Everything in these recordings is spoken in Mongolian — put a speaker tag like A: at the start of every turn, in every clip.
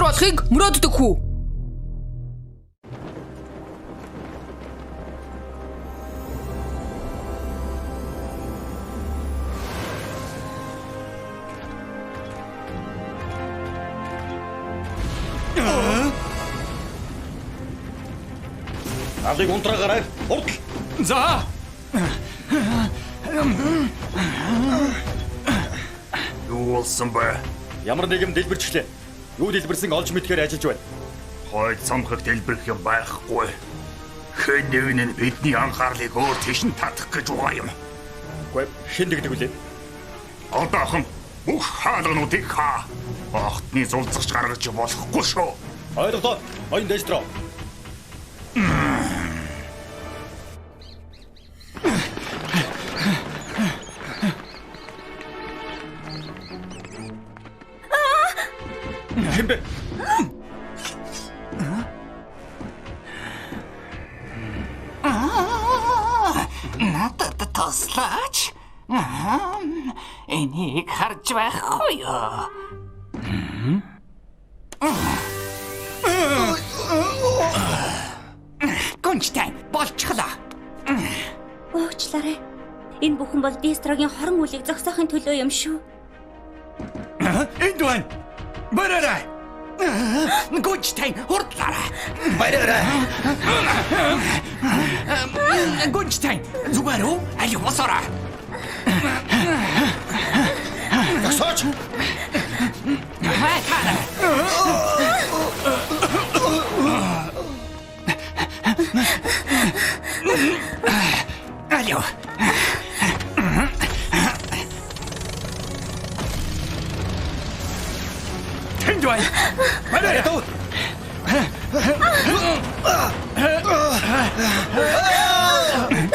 A: болохыг мөрөөддөг хүү?
B: Алыг унтраагараа хурд.
C: За.
D: Юу болсон бэ?
B: Ямар нэгэн дэлбэрчлээ. Юу дэлбэрсэн олж мэдхээр ажиллаж байна.
D: Хойд цомхог дэлбэрэх юм байхгүй. Хэн нэгэн нь бидний анхаарлыг өөр тийш нь татах гэж байгаа юм.
B: Үгүй хэн нэгдэг үлээ.
D: Одоохон бүх хаалгануудыг хаа. Огтны зулцагч гаргаж болохгүй шүү.
B: Ойлголоо. Оюун дэжтроо. Хэмбэ.
E: Надад туслаач. Энийг харж байхгүй юу? Гүнжтэй болчихлоо.
F: Уучлаарай. Энэ бүхэн бол Дестрогийн хорон үлийг зогсоохын төлөө юм шүү.
C: Энд байна. Бараарай.
E: Гүнжтэй хурдлаарай.
C: Бараарай.
E: Гүнжтэй зүгээр үү? Аюу босороо.
B: Гасаач.
E: Алло.
C: Тэнд байна. Бараарай.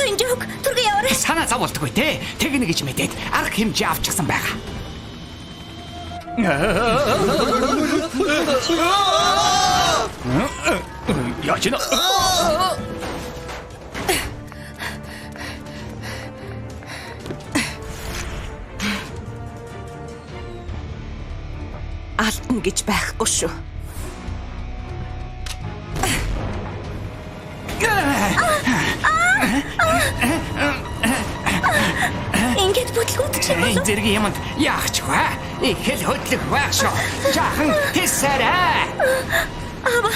F: Энжог түргээ яваарай.
E: Санаа зовлтгүй те. Тэгнэ гэж мэдээд арга хэмжээ авчихсан байгаа.
C: Яаж нэ?
A: Алтна гэж байхгүй шүү.
F: Ингээд бүтлгүүдчих юм болов?
E: Энэ зэрэг юмд яах ч вэ? Их хэл хөдлөх байх шүү. Жаахан хийсээрэй.
F: Аава.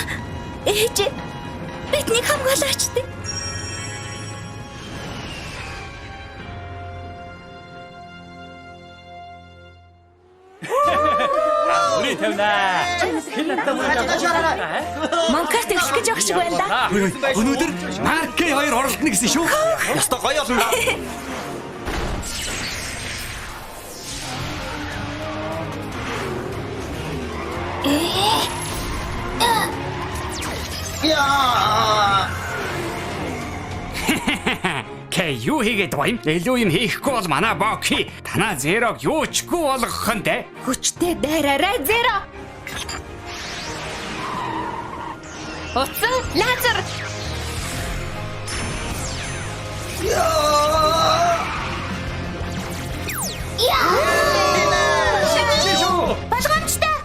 F: Ээж. Бидний хамгаалаач дээ.
C: Үний тавнаа.
F: Монкарт эхлэх гэж өгч байна да.
C: Өнөөдөр Маркей 2 оролдоно гэсэн шүү.
B: Яста гоё болно.
E: Кэ юу хийгээд байна? Илүү юм хийхгүй бол манай Боки танаа Зерог юу чгүй болгох нь те.
F: Хүчтэй дайраарай Зеро. Утсан лазер. Болгоомжтой.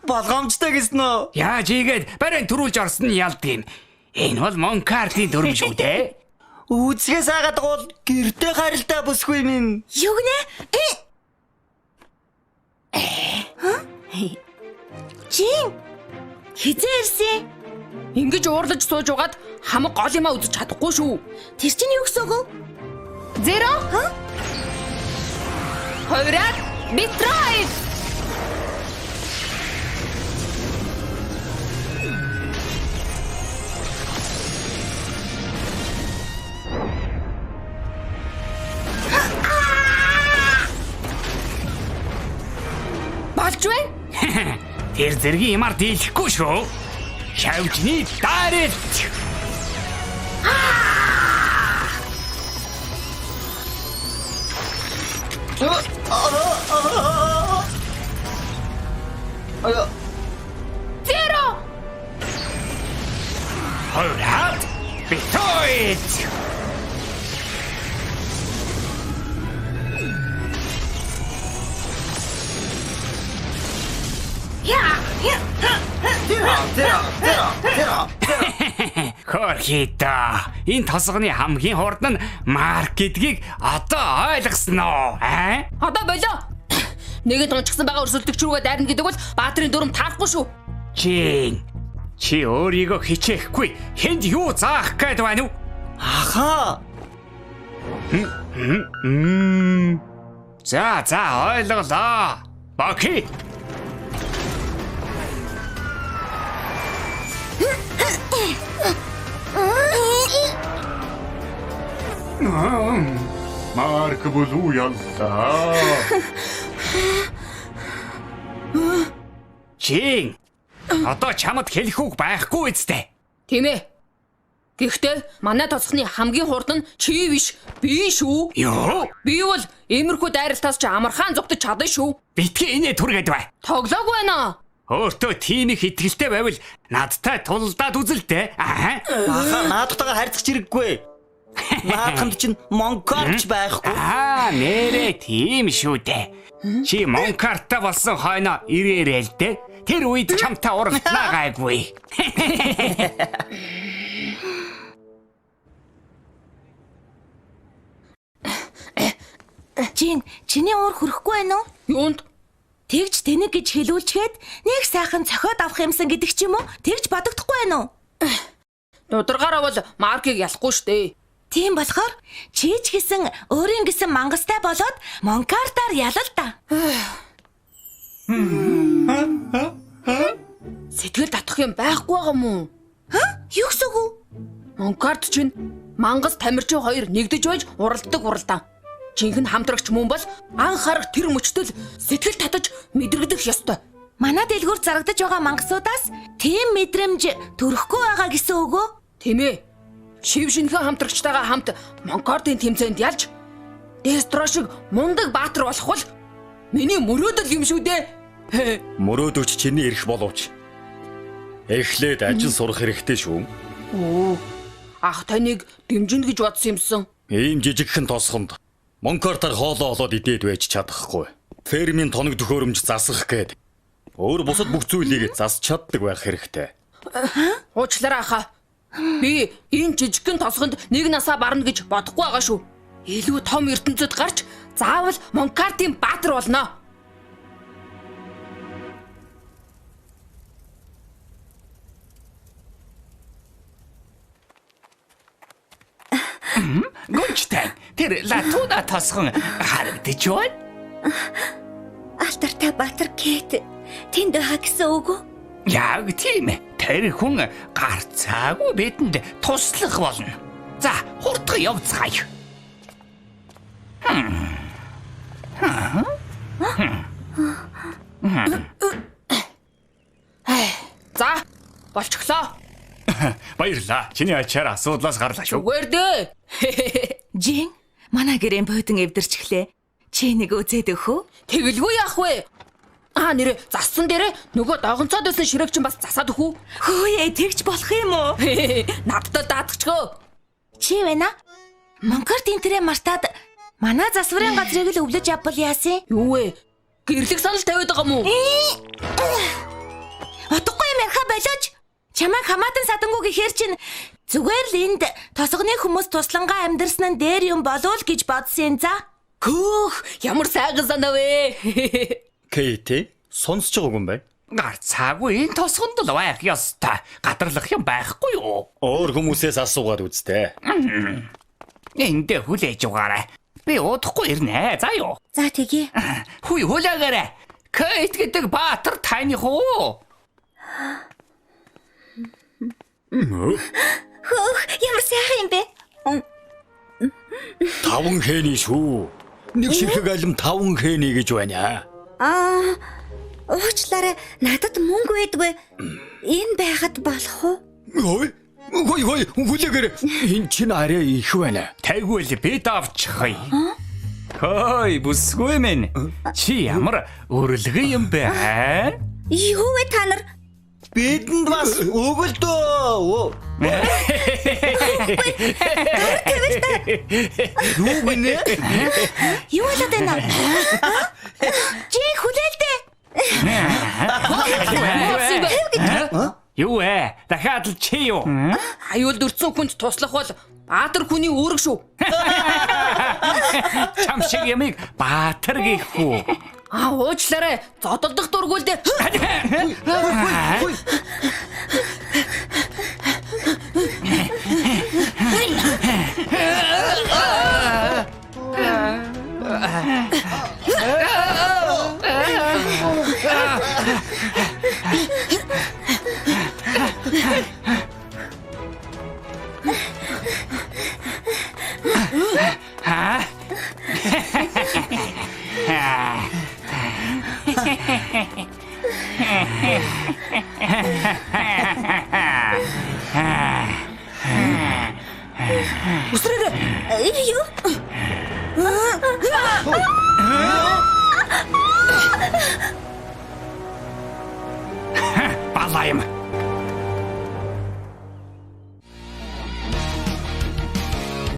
G: Болгоомжтой гэсэн үү?
E: Яаж ийгээд барин төрүүлж орсон нь ялд юм. Энэ бол Монкартын дүрм шүү дээ.
G: Үзгээс агаад гол гэрдээ харилтаа бүсгүй минь.
F: Юу гэнэ? Чин. Хизээ ирсэн?
A: Ингэж уурлаж сууж угаад хамаг гол юмаа үзэж чадахгүй шүү.
F: Тэр чинь юу гэсэн үг?
A: Зеро? Хойраад Битрайд. Болж байна?
E: Тэр зэргийн юмар дийлэхгүй шүү. Шавжны дарэлт.
A: Зеро!
E: Хойраад Битрайд. Окей да. Энэ тосгоны хамгийн хурд нь Марк гэдгийг одоо ойлгосноо.
A: Одоо болоо. Нэгэн тончгсан байгаа өрсөлдөгч рүүгээ дайрна гэдэг бол баатрын дүрм таахгүй шүү.
E: Жин. Чи өөрийгөө хичээхгүй. Хэнд юу заах гээд байна уу?
G: Аха.
E: За ойлголоо. Баки.
D: Марк бол уу яллаа.
E: Жин. Одоо чамд хэлэх үг байхгүй үстэй.
A: Тийм ээ. Гэхдээ манай тосхны хамгийн хурд нь чи биш, би шүү.
E: Йоо.
A: Би бол иймэрхүү дайралтаас ч амархан зогтож чадна шүү.
E: Битгий инээ түргээд бай.
A: Тоглоог байна.
E: Өөртөө тийм их итгэлтэй байвал надтай тулдаад үзэлтэй.
G: Аха, наадтайгаа харьцах хэрэггүй. Наадханд чинь Монкарч байхгүй.
E: Нэрээ тийм шүү дээ. Чи Монкартаа болсон хойно ирээрэй л дээ. Тэр үед чамтай уралдана гайгүй.
H: Жин, чиний уур хүрэхгүй байна уу?
A: Юунд?
H: Тэгж тэнэг гэж хэлүүлчихэд нэг сайхан цохиод авах юмсан гэдэг ч юм уу? Тэгж бодогдохгүй байна уу?
A: Дударгаараа бол Маркийг ялахгүй штэ.
H: Тийм болохоор чи ч гэсэн өөрийн гэсэн мангастай болоод Монкартаар ялал та.
A: Сэтгэл татах юм байхгүй байгаа мүү?
H: Юу гэсэн үг?
A: Монкарт чинь мангас тамирчин хоёр нэгдэж байж уралдаа. Жинхэнэ хамтрагч мөн бол анхаарах тэр мөчтөл сэтгэл татаж мэдрэгдэх ёстой.
H: Манай дэлгүүр зарагдаж байгаа мангасуудаас тийм мэдрэмж төрөхгүй байгаа гэсэн үг үү?
A: Тийм ээ. Шив шинхэн хамтрагчтайгаа хамт Монкартын тэмцээнд ялж Дестро шиг мундаг баатар болох бол миний мөрөөдөл юм шүү дээ.
B: Мөрөөдөвч чиний эрх боловч эхлээд ажил сурах хэрэгтэй шүү.
A: Ах таныг дэмжинэ гэж бодсон юмсан.
B: Ийм жижигхэн тосхонд Монкартаар хоолоо олоод идээд байж чадахгүй. Фермийн тоног төхөөрөмж засах гээд өөр бусад бүх зүйлийг засч чаддаг байх хэрэгтэй.
A: Уучлаарай хаа. Би энэ жижигхэн тосгонд нэг насаа барна гэж бодохгүй байгаа шүү. Илүү том ертөнцид гарч заавал Монкартын баатар болно.
E: Гүнчтэй. Тэр Латуна тосгон харагдаж байна.
F: Алтартай баатар Кэт тэнд байгаа гэсэн үг үү?
E: Яг тийм. Тэр хүн гарцаагүй бидэнд туслах болно. За, хурдхан явцгаая.
A: За, болчихлоо.
C: Баярлаа. Чиний ачаар асуудлаас гарлаа шүү.
A: Зүгээр дээ.
H: Жин, манай гэрэн бодон эвдэрчглээ. Чи нэг үзээд өгөх үү?
A: Тэгэлгүй яах вэ? Нэрэ зассан дээрээ нөгөө догонцоод байсан ширээвчин бас засаад өгөх үү?
H: Хөөе, тэгж болох юм уу?
A: Надтай даатгчгөө.
H: Чи байна? Монкарт интерэ мартаад манай засварын газрыг л өвлөж авбал яасан?
A: Юу вэ? Гэрлэх санал тавиад байгаа мó?
H: Утгагүй юм ярих болооч. Чамайг хамаатан садангуу гэхээр чинь зүгээр л энд тосгоны хүмүүс туслангаа амьдрсан нь дээр юм болов л гэж бодсон за.
A: Хөөх, ямар сайхан санаа вэ?
B: Кейт, сонсож байгаагүй юм байна.
E: Гарцаагүй энэ тосгонд л байх ёстой. Гадарлах юм байхгүй юу?
B: Өөр хүмүүсээс асуугаад үзтээ.
E: Эндээ хүлээж угаарай. Би удахгүй ирнэ. За юу?
F: За тэгье.
E: Хүй хүлээгээрэй. Кейт гэдэг баатар таних уу?
F: Хөөх, ямар сайхан юм бэ?
B: 5 хэний шүү. Нэг ширхэг алим 5 хэний гэж байна.
F: Уучлаарай, надад мөнгө байдгүй. Энэ байхад болох уу?
B: Хой, хүлээгээрэй. Энэ чинь арай их байна.
E: Тэгвэл би давчихъя. Хой, бүсгүй минь. Чи ямар өрлөгөө юм бэ?
F: Юу вэ та нар?
G: Бидэнд бас өгөлдөө. Юу гинэ?
H: Юу болоод байна? Чи хүлээлдэ.
E: Юу вэ? Дахиад чадал чи юу?
A: Аюулд өртсөн хүнд туслах бол баатар хүний үүрэг шүү.
E: Чам шиг ямиг баатар гэх үү?
A: Уучлаарай. Зодолдох дургүй л дээ.
F: Юу?
E: Балаа юм.